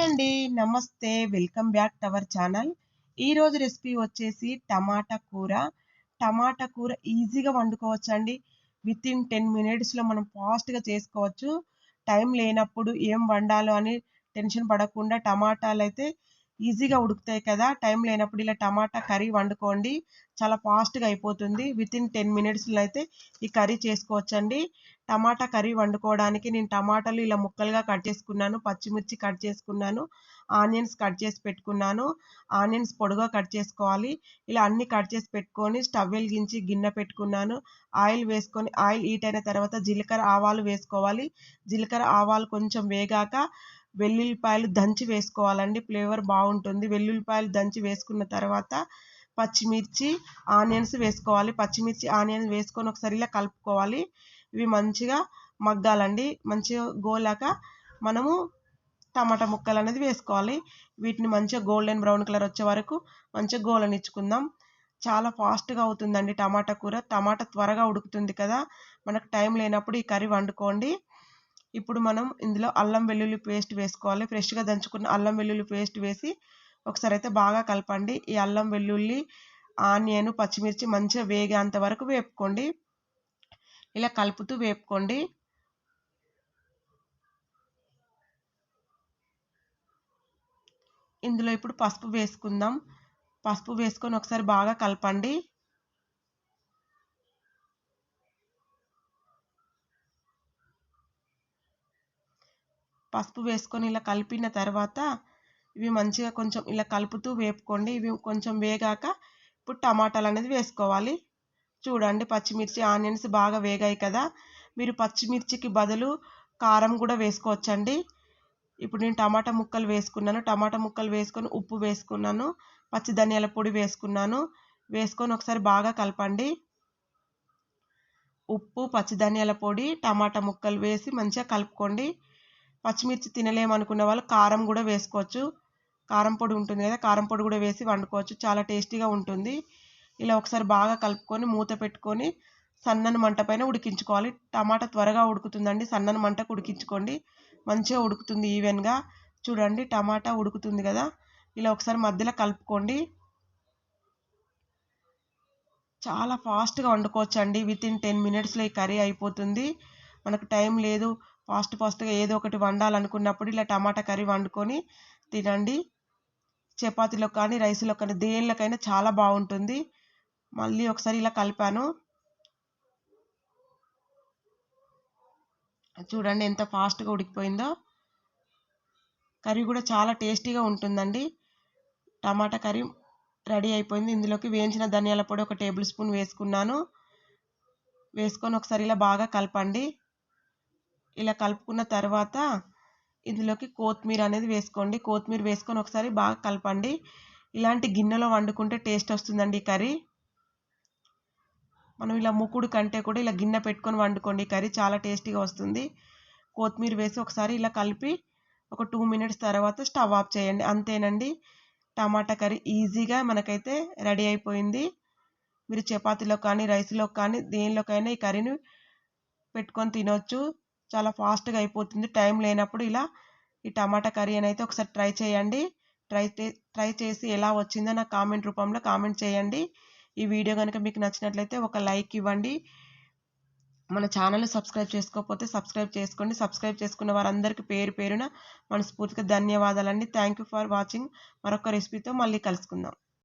అండి. నమస్తే. Welcome back to our channel. ఈరోజు రెసిపీ వచ్చేసి టమాటా కూర. టమాటా కూర ఈజీగా వండుకోవచ్చండి. వితిన్ 10 మినిట్స్‌లో మనం ఫాస్ట్‌గా చేసుకోవచ్చు. టైం లేనప్పుడు ఏం వండాలో అని టెన్షన్ పడకుండా టమాటాలైతే ఈజీగా ఉడుకుతాయి కదా! టైం లేనప్పుడు ఇలా టమాటా కర్రీ వండుకోండి. చాలా ఫాస్ట్‌గా అయిపోతుంది. వితిన్ 10 మినిట్స్‌లో అయితే ఈ కర్రీ చేసుకోవచ్చండి. టమాటా కర్రీ వండుకోవడానికి నేను టమాటాలు ఇలా ముక్కలుగా కట్ చేసుకున్నాను. పచ్చిమిర్చి కట్ చేసుకున్నాను. ఆనియన్స్ కట్ చేసి పెట్టుకున్నాను. ఆనియన్స్ పొడుగ్గా కట్ చేసుకోవాలి. ఇలా అన్నీ కట్ చేసి పెట్టుకొని స్టవ్ వెలిగించి గిన్నె పెట్టుకున్నాను. ఆయిల్ వేసుకొని ఆయిల్ హీట్ అయిన తర్వాత జీలకర్ర, ఆవాలు వేసుకోవాలి. జీలకర్ర, ఆవాలు కొంచెం వేగాక వెల్లుల్లిపాయలు దంచి వేసుకోవాలండి. ఫ్లేవర్ బావుంటుంది. వెల్లుల్లిపాయలు దంచి వేసుకున్న తర్వాత పచ్చిమిర్చి, ఆనియన్స్ వేసుకోవాలి. పచ్చిమిర్చి, ఆనియన్స్ వేసుకొని ఒకసారి ఇలా కలుపుకోవాలి. ఇవి మంచిగా మగ్గాలండి. మంచిగా గోలాక మనము టమాటా ముక్కలు అనేది వేసుకోవాలి. వీటిని మంచిగా గోల్డెన్ బ్రౌన్ కలర్ వచ్చే వరకు మంచిగా గోలనిచ్చుకుందాం. చాలా ఫాస్ట్‌గా అవుతుందండి టమాటా కూర. టమాటా త్వరగా ఉడుకుతుంది కదా! మనకు టైం లేనప్పుడు ఈ కర్రీ వండుకోండి. ఇప్పుడు మనం ఇందులో అల్లం వెల్లుల్లి పేస్ట్ వేసుకోవాలి. ఫ్రెష్‌గా దంచుకున్న అల్లం వెల్లుల్లి పేస్ట్ వేసి ఒకసారి అయితే బాగా కలపండి. ఈ అల్లం వెల్లుల్లి, ఆనియన్, పచ్చిమిర్చి మంచిగా వేగేంత వరకు వేపుకోండి. ఇలా కలుపుతూ వేపుకోండి. ఇందులో ఇప్పుడు పసుపు వేసుకుందాం. పసుపు వేసుకొని ఒకసారి బాగా కలపండి. పసుపు వేసుకొని ఇలా కలిపిన తర్వాత ఇవి మంచిగా కొంచెం ఇలా కలుపుతూ వేపుకోండి. ఇవి కొంచెం వేగాక ఇప్పుడు టమాటాలు అనేది వేసుకోవాలి. చూడండి పచ్చిమిర్చి, ఆనియన్స్ బాగా వేగాయి కదా! మీరు పచ్చిమిర్చికి బదులు కారం కూడా వేసుకోవచ్చండి. ఇప్పుడు నేను టమాటా ముక్కలు వేసుకున్నాను. టమాటా ముక్కలు వేసుకొని ఉప్పు వేసుకున్నాను. పచ్చి ధనియాల పొడి వేసుకున్నాను. వేసుకొని ఒకసారి బాగా కలపండి. ఉప్పు, పచ్చి ధనియాల పొడి, టమాటా ముక్కలు వేసి మంచిగా కలుపుకోండి. పచ్చిమిర్చి తినలేమనుకున్న వాళ్ళు కారం కూడా వేసుకోవచ్చు. కారం పొడి ఉంటుంది కదా! కారం పొడి కూడా వేసి వండుకోవచ్చు. చాలా టేస్టీగా ఉంటుంది. ఇలా ఒకసారి బాగా కలుపుకొని మూత పెట్టుకొని సన్నని మంట పైన ఉడికించుకోవాలి. టమాటా త్వరగా ఉడుకుతుందండి. సన్నని మంటకు ఉడికించుకోండి. మంచిగా ఉడుకుతుంది ఈవెన్‌గా. చూడండి టమాటా ఉడుకుతుంది కదా! ఇలా ఒకసారి మధ్యలో కలుపుకోండి. చాలా ఫాస్ట్‌గా వండుకోవచ్చండి. వితిన్ 10 మినిట్స్‌లో ఈ కర్రీ అయిపోతుంది. మనకు టైం లేదు, ఫాస్ట్‌గా ఏదో ఒకటి వండాలనుకున్నప్పుడు ఇలా టమాటా కర్రీ వండుకొని తినండి. చపాతీలో కానీ, రైస్‌లో కానీ దేనిలోకైనా చాలా బావుంటుంది. మళ్ళీ ఒకసారి ఇలా కలిపాను. చూడండి ఎంత ఫాస్ట్‌గా ఉడికిపోయిందో. కర్రీ కూడా చాలా టేస్టీగా ఉంటుందండి. టమాటా కర్రీ రెడీ అయిపోయింది. ఇందులోకి వేయించిన ధనియాల పొడి ఒక టేబుల్ స్పూన్ వేసుకున్నాను. వేసుకొని ఒకసారి ఇలా బాగా కలపండి. ఇలా కలుపుకున్న తర్వాత ఇందులోకి కొత్తిమీర అనేది వేసుకోండి. కొత్తిమీర వేసుకొని ఒకసారి బాగా కలపండి. ఇలాంటి గిన్నెలో వండుకుంటే టేస్ట్ వస్తుందండి ఈ కర్రీ. మనం ఇలా మూకుడు కంటే కూడా ఇలా గిన్నె పెట్టుకొని వండుకోండి. ఈ కర్రీ చాలా టేస్టీగా వస్తుంది. కొత్తిమీర వేసి ఒకసారి ఇలా కలిపి ఒక 2 మినిట్స్ తర్వాత స్టవ్ ఆఫ్ చేయండి. అంతేనండి. టమాటా కర్రీ ఈజీగా మనకైతే రెడీ అయిపోయింది. మీరు చపాతీలో కానీ, రైస్‌లో కానీ దేనిలోకైనా ఈ కర్రీని పెట్టుకొని తినొచ్చు. చాలా ఫాస్ట్‌గా అయిపోతుంది. టైం లేనప్పుడు ఇలా ఈ టమాటా కర్రీ అయితే ఒకసారి ట్రై చేయండి. ట్రై చేసి ఎలా వచ్చిందో నాకు కామెంట్ రూపంలో కామెంట్ చేయండి. ఈ వీడియో గనుక మీకు నచ్చినట్లయితే ఒక లైక్ ఇవ్వండి. మన ఛానల్‌ని సబ్స్క్రైబ్ చేసుకోకపోతే సబ్స్క్రైబ్ చేసుకోండి. సబ్స్క్రైబ్ చేసుకున్న వారందరికీ పేరు పేరున మనస్ఫూర్తిగా ధన్యవాదాలండి. Thank you for watching. మరొక రెసిపీతో మళ్ళీ కలుసుకుందాం.